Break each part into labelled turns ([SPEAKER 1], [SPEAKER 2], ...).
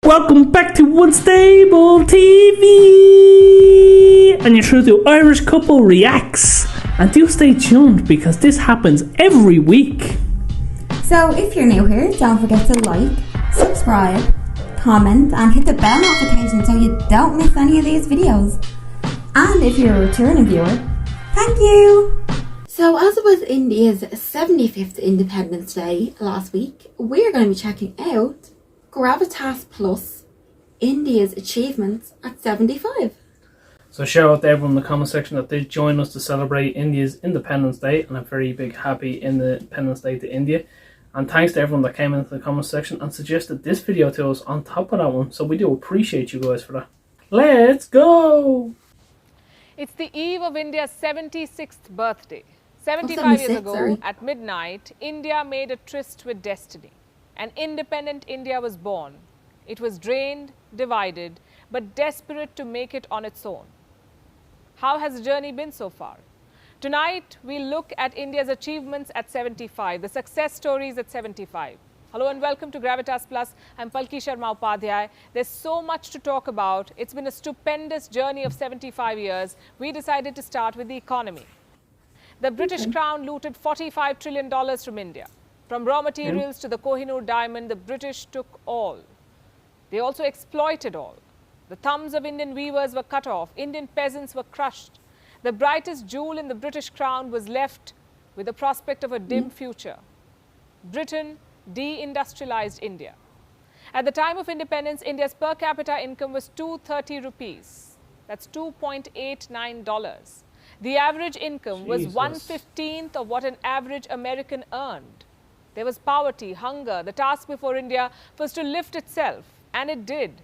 [SPEAKER 1] Welcome back to Unstable TV! And you're through to Irish Couple Reacts. And do stay tuned because this happens every week.
[SPEAKER 2] So if you're new here, don't forget to like, subscribe, comment and hit the bell notification so you don't miss any of these videos. And if you're a returning viewer, thank you! So as it was India's 75th Independence Day last week, we're going to be checking out Gravitas Plus, India's achievements at 75.
[SPEAKER 1] So shout out to everyone in the comment section that did join us to celebrate India's Independence Day, and a very big happy Independence Day to India. And thanks to everyone that came into the comment section and suggested this video to us on top of that one. So we do appreciate you guys for that. Let's go!
[SPEAKER 3] It's the eve of India's 76th birthday. 75 years ago, at midnight, India made a tryst with destiny. An independent India was born. It was drained, divided, but desperate to make it on its own. How has the journey been so far? Tonight, we look at India's achievements at 75, the success stories at 75. Hello and welcome to Gravitas Plus. I'm Palki Sharma Upadhyay. There's so much to talk about. It's been a stupendous journey of 75 years. We decided to start with the economy. The British Crown looted $45 trillion from India. From raw materials to the Kohinoor diamond, the British took all. They also exploited all. The thumbs of Indian weavers were cut off. Indian peasants were crushed. The brightest jewel in the British crown was left with the prospect of a dim future. Britain deindustrialized India. At the time of independence, India's per capita income was 230 rupees. That's $2.89. The average income was 1/15th of what an average American earned. There was poverty, hunger. The task before India was to lift itself, and it did.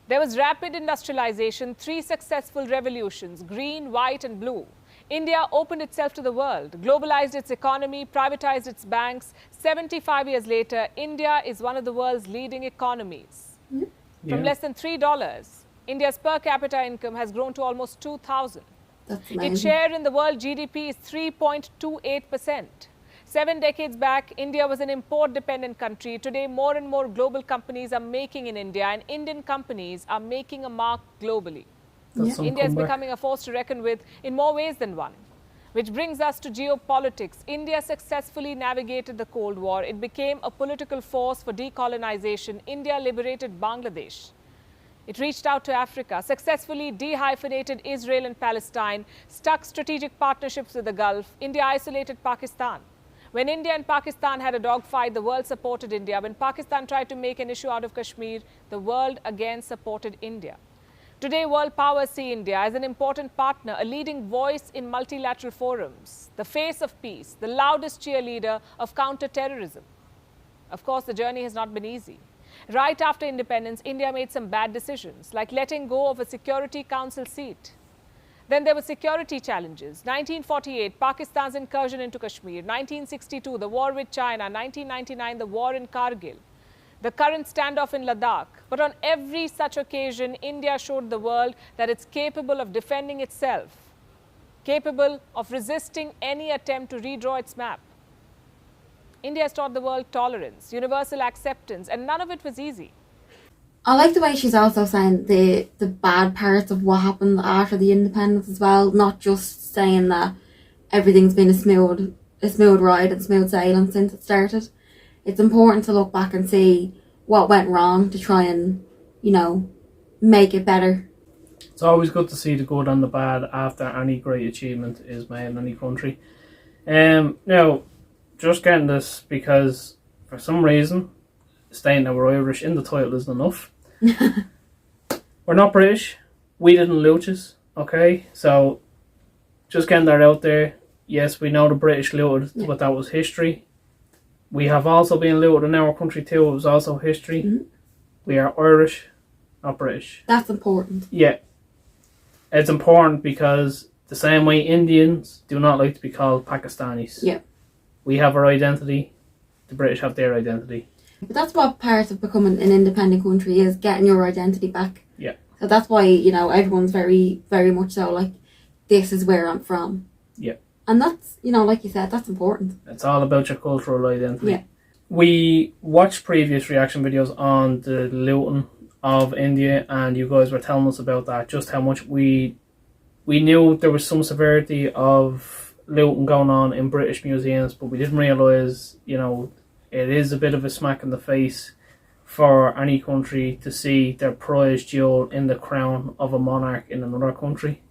[SPEAKER 3] There was rapid industrialization, 3 successful revolutions, green, white and blue. India opened itself to the world, globalized its economy, privatized its banks. 75 years later, India is one of the world's leading economies. From less than $3, India's per capita income has grown to almost 2,000. Its share in the world GDP is 3.28%. 7 decades back, India was an import-dependent country. Today, more and more global companies are making in India, and Indian companies are making a mark globally. India is becoming a force to reckon with in more ways than one. Which brings us to geopolitics. India successfully navigated the Cold War. It became a political force for decolonization. India liberated Bangladesh. It reached out to Africa, successfully dehyphenated Israel and Palestine, stuck strategic partnerships with the Gulf. India isolated Pakistan. When India and Pakistan had a dogfight, the world supported India. When Pakistan tried to make an issue out of Kashmir, the world again supported India. Today, world powers see India as an important partner, a leading voice in multilateral forums, the face of peace, the loudest cheerleader of counter-terrorism. Of course, the journey has not been easy. Right after independence, India made some bad decisions, like letting go of a Security Council seat. Then there were security challenges. 1948, Pakistan's incursion into Kashmir. 1962, the war with China. 1999, the war in Kargil. The current standoff in Ladakh. But on every such occasion, India showed the world that it's capable of defending itself, capable of resisting any attempt to redraw its map. India has taught the world tolerance, universal acceptance, and none of it was easy.
[SPEAKER 2] I like the way she's also saying the bad parts of what happened after the independence as well, not just saying that everything's been a smooth ride and smooth sailing since it started. It's important to look back and see what went wrong to try and, make it better.
[SPEAKER 1] It's always good to see the good and the bad after any great achievement is made in any country. Now, just getting this because for some reason, stating that we're Irish in the title isn't enough. We're not British. We didn't loot us, okay? So, just getting that out there. Yes, we know the British looted, but that was history. We have also been looted in our country too. It was also history. We are Irish, not British.
[SPEAKER 2] That's important.
[SPEAKER 1] Yeah. It's important because the same way Indians do not like to be called Pakistanis.
[SPEAKER 2] Yeah. We
[SPEAKER 1] have our identity. The British have their identity.
[SPEAKER 2] But that's what part of becoming an independent country is, getting your identity back.
[SPEAKER 1] Yeah.
[SPEAKER 2] So that's why, everyone's very, very much so like, this is where I'm from.
[SPEAKER 1] Yeah.
[SPEAKER 2] And that's, like you said, that's important.
[SPEAKER 1] It's all about your cultural identity.
[SPEAKER 2] Yeah.
[SPEAKER 1] We watched previous reaction videos on the looting of India, and you guys were telling us about that, just how much we knew there was some severity of looting going on in British museums, but we didn't realise, you know, it is a bit of a smack in the face for any country to see their prized jewel in the crown of a monarch in another country.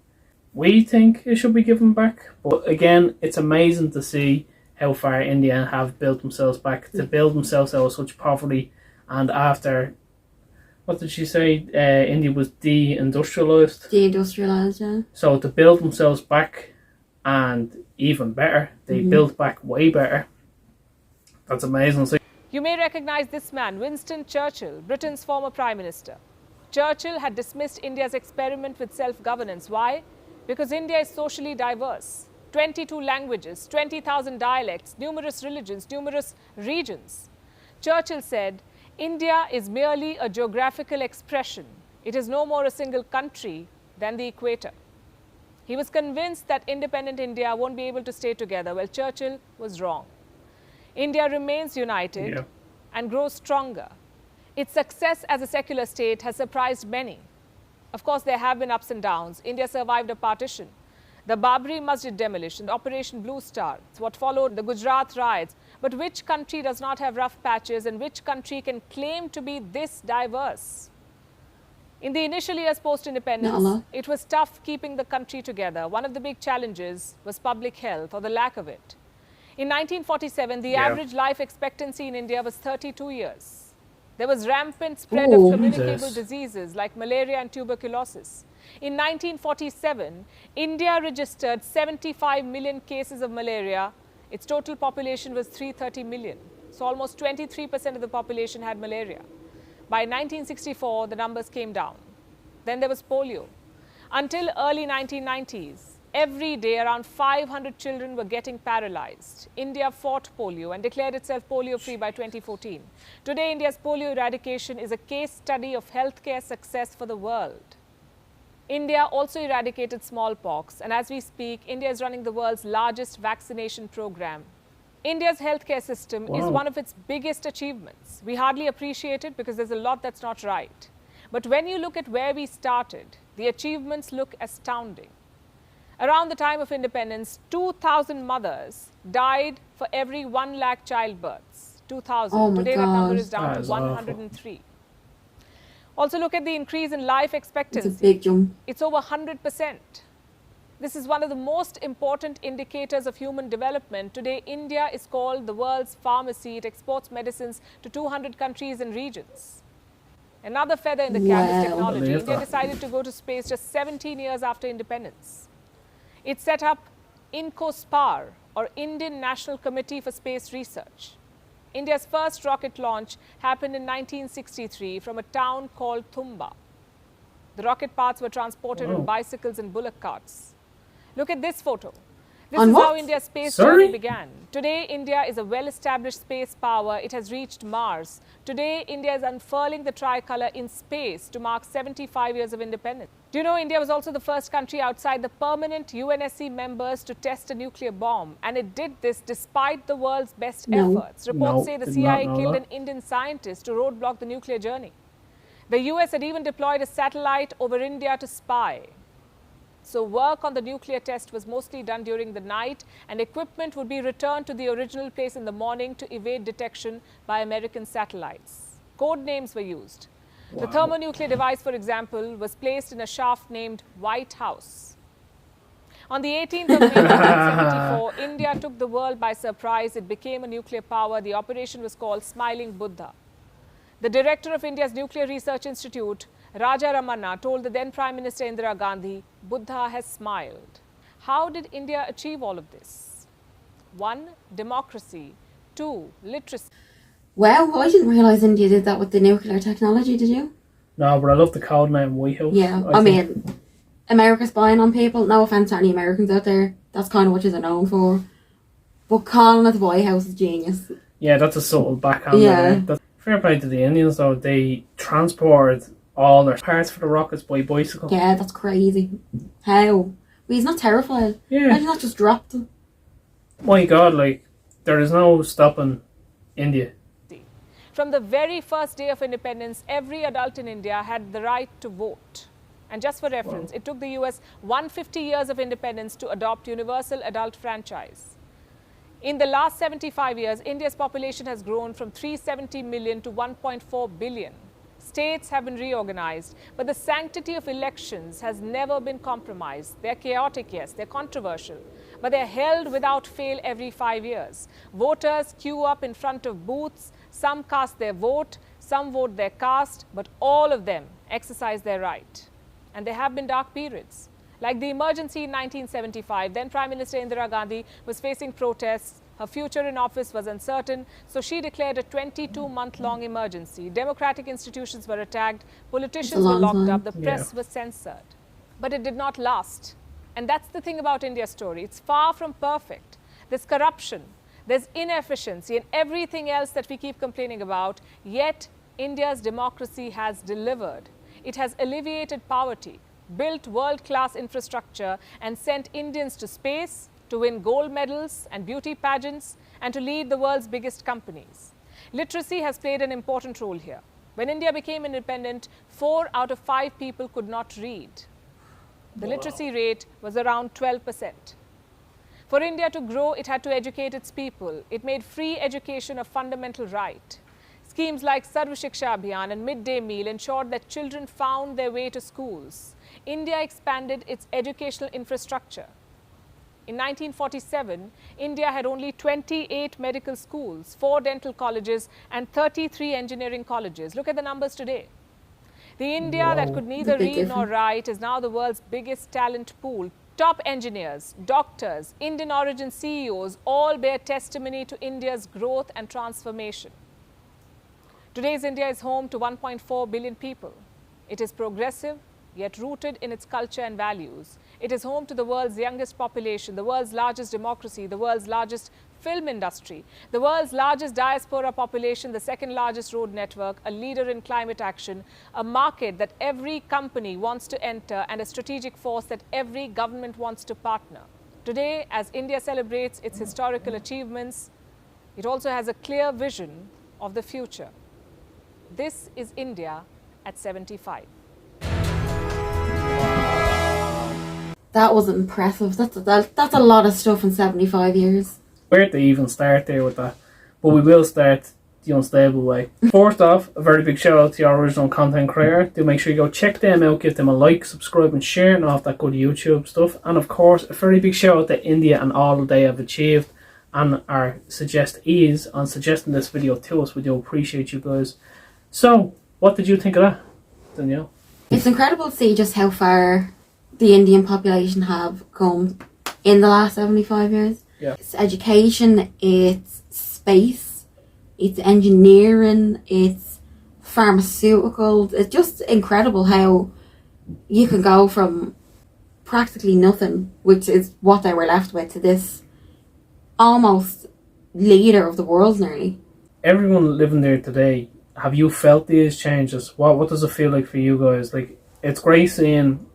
[SPEAKER 1] We think it should be given back, but again, it's amazing to see how far India have built themselves back, to build themselves out of such poverty, and after, what did she say, India was deindustrialised?
[SPEAKER 2] Deindustrialised, yeah.
[SPEAKER 1] So to build themselves back, and even better, they built back way better. That's amazing. So
[SPEAKER 3] you may recognise this man, Winston Churchill, Britain's former Prime Minister. Churchill had dismissed India's experiment with self-governance. Why? Because India is socially diverse. 22 languages, 20,000 dialects, numerous religions, numerous regions. Churchill said, India is merely a geographical expression. It is no more a single country than the equator. He was convinced that independent India won't be able to stay together. Well, Churchill was wrong. India remains united and grows stronger. Its success as a secular state has surprised many. Of course, there have been ups and downs. India survived a partition. The Babri Masjid demolition, Operation Blue Star, it's what followed, the Gujarat riots. But which country does not have rough patches, and which country can claim to be this diverse? In the initial years post-independence, it was tough keeping the country together. One of the big challenges was public health, or the lack of it. In 1947, the average life expectancy in India was 32 years. There was rampant spread of communicable diseases like malaria and tuberculosis. In 1947, India registered 75 million cases of malaria. Its total population was 330 million. So almost 23% of the population had malaria. By 1964, the numbers came down. Then there was polio. Until early 1990s, every day around 500 children were getting paralyzed. India fought polio and declared itself polio-free by 2014. Today, India's polio eradication is a case study of healthcare success for the world. India also eradicated smallpox, and as we speak, India is running the world's largest vaccination program. India's healthcare system is one of its biggest achievements. We hardly appreciate it because there's a lot that's not right. But when you look at where we started, the achievements look astounding. Around the time of independence, 2,000 mothers died for every 1 lakh childbirths. 2,000. Today that number is down to 103. Also look at the increase in life expectancy.
[SPEAKER 2] It's a big jump.
[SPEAKER 3] It's over 100%. This is one of the most important indicators of human development. Today, India is called the world's pharmacy. It exports medicines to 200 countries and regions. Another feather in the cap is technology. India decided to go to space just 17 years after independence. It set up INCOSPAR, or Indian National Committee for Space Research. India's first rocket launch happened in 1963 from a town called Thumba. The rocket parts were transported on bicycles and bullock carts. Look at this photo. This is how India's space journey began. Today, India is a well-established space power. It has reached Mars. Today, India is unfurling the tricolour in space to mark 75 years of independence. Do you know India was also the first country outside the permanent UNSC members to test a nuclear bomb? And it did this despite the world's best efforts. Reports say the CIA killed an Indian scientist to roadblock the nuclear journey. The US had even deployed a satellite over India to spy. So work on the nuclear test was mostly done during the night, and equipment would be returned to the original place in the morning to evade detection by American satellites. Code names were used. The thermonuclear device, for example, was placed in a shaft named White House. On the 18th of May 1974, India took the world by surprise. It became a nuclear power. The operation was called Smiling Buddha. The director of India's Nuclear Research Institute, Raja Ramanna, told the then Prime Minister Indira Gandhi, Buddha has smiled. How did India achieve all of this? 1. Democracy. 2. Literacy.
[SPEAKER 2] Wow, I didn't realise India did that with the nuclear technology, did you?
[SPEAKER 1] No, but I love the code name White House.
[SPEAKER 2] Yeah, I mean, America spying on people. No offence to any Americans out there. That's kind of what you're known for. But calling it the White House is genius.
[SPEAKER 1] Yeah, that's a subtle backhand.
[SPEAKER 2] Yeah.
[SPEAKER 1] Fair play to the Indians, though. They transport all their parts for the rockets by bicycle.
[SPEAKER 2] Yeah, that's crazy. How? Well, he's not terrified.
[SPEAKER 1] Yeah.
[SPEAKER 2] Why did he not just drop them?
[SPEAKER 1] My God, like, there is no stopping India.
[SPEAKER 3] From the very first day of independence, every adult in India had the right to vote. And just for reference, it took the US 150 years of independence to adopt universal adult franchise. In the last 75 years, India's population has grown from 370 million to 1.4 billion. States have been reorganized, but the sanctity of elections has never been compromised. They're chaotic, yes, they're controversial, but they're held without fail every 5 years. Voters queue up in front of booths, some cast their vote, some vote their caste, but all of them exercise their right. And there have been dark periods. Like the emergency in 1975, then Prime Minister Indira Gandhi was facing protests. Her future in office was uncertain, so she declared a 22-month-long emergency. Democratic institutions were attacked, politicians were locked up, the press was censored. But it did not last. And that's the thing about India's story. It's far from perfect. There's corruption, there's inefficiency, and everything else that we keep complaining about. Yet, India's democracy has delivered. It has alleviated poverty, built world-class infrastructure, and sent Indians to space, to win gold medals and beauty pageants, and to lead the world's biggest companies. Literacy has played an important role here. When India became independent, 4 out of 5 people could not read. The literacy rate was around 12%. For India to grow, it had to educate its people. It made free education a fundamental right. Schemes like Sarv Shiksha Abhiyan and midday meal ensured that children found their way to schools. India expanded its educational infrastructure. In 1947, India had only 28 medical schools, 4 dental colleges, and 33 engineering colleges. Look at the numbers today. The India that could neither read nor write is now the world's biggest talent pool. Top engineers, doctors, Indian origin CEOs all bear testimony to India's growth and transformation. Today's India is home to 1.4 billion people. It is progressive, yet rooted in its culture and values. It is home to the world's youngest population, the world's largest democracy, the world's largest film industry, the world's largest diaspora population, the second largest road network, a leader in climate action, a market that every company wants to enter, and a strategic force that every government wants to partner. Today, as India celebrates its historical achievements, it also has a clear vision of the future. This is India at 75.
[SPEAKER 2] That was impressive. That's a lot of stuff in 75 years.
[SPEAKER 1] Where to even start there with that? But we will start the unstable way. First off, a very big shout out to your original content creator. Do make sure you go check them out, give them a like, subscribe and share, and all that good YouTube stuff. And of course, a very big shout out to India and all that they have achieved and our suggestees on suggesting this video to us. We do appreciate you guys. So, what did you think of that, Danielle?
[SPEAKER 2] It's incredible to see just how far the Indian population have come in the last 75 years.
[SPEAKER 1] Yeah.
[SPEAKER 2] It's education, it's space, it's engineering, it's pharmaceuticals. It's just incredible how you can go from practically nothing, which is what they were left with, to this almost leader of the world nearly.
[SPEAKER 1] Everyone living there today, have you felt these changes? What does it feel like for you guys? Like, it's great seeing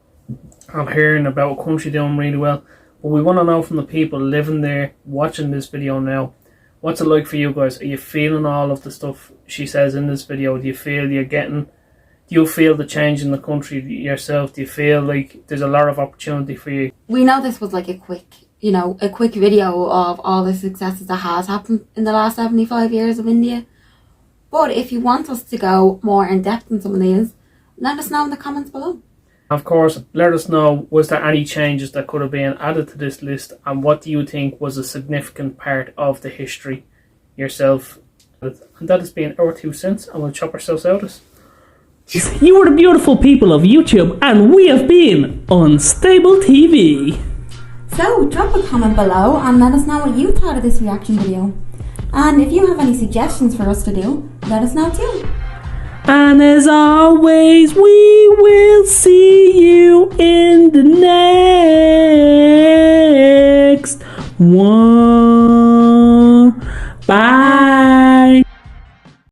[SPEAKER 1] and hearing about a country doing really well, but we want to know from the people living there, watching this video now, what's it like for you guys? Are you feeling all of the stuff she says in this video? Do you feel the change in the country yourself? Do you feel like there's a lot of opportunity for you?
[SPEAKER 2] We know this was like a quick video of all the successes that has happened in the last 75 years of India. But if you want us to go more in depth in some of these, let us know in the comments below.
[SPEAKER 1] Of course, let us know, was there any changes that could have been added to this list, and what do you think was a significant part of the history yourself? And that has been our 2 cents, and we'll chop ourselves out of this.
[SPEAKER 4] You are the beautiful people of YouTube, and we have been Unstable TV.
[SPEAKER 2] So drop a comment below and let us know what you thought of this reaction video. And if you have any suggestions for us to do, let us know too.
[SPEAKER 4] And as always, we will see you in the next one. Bye.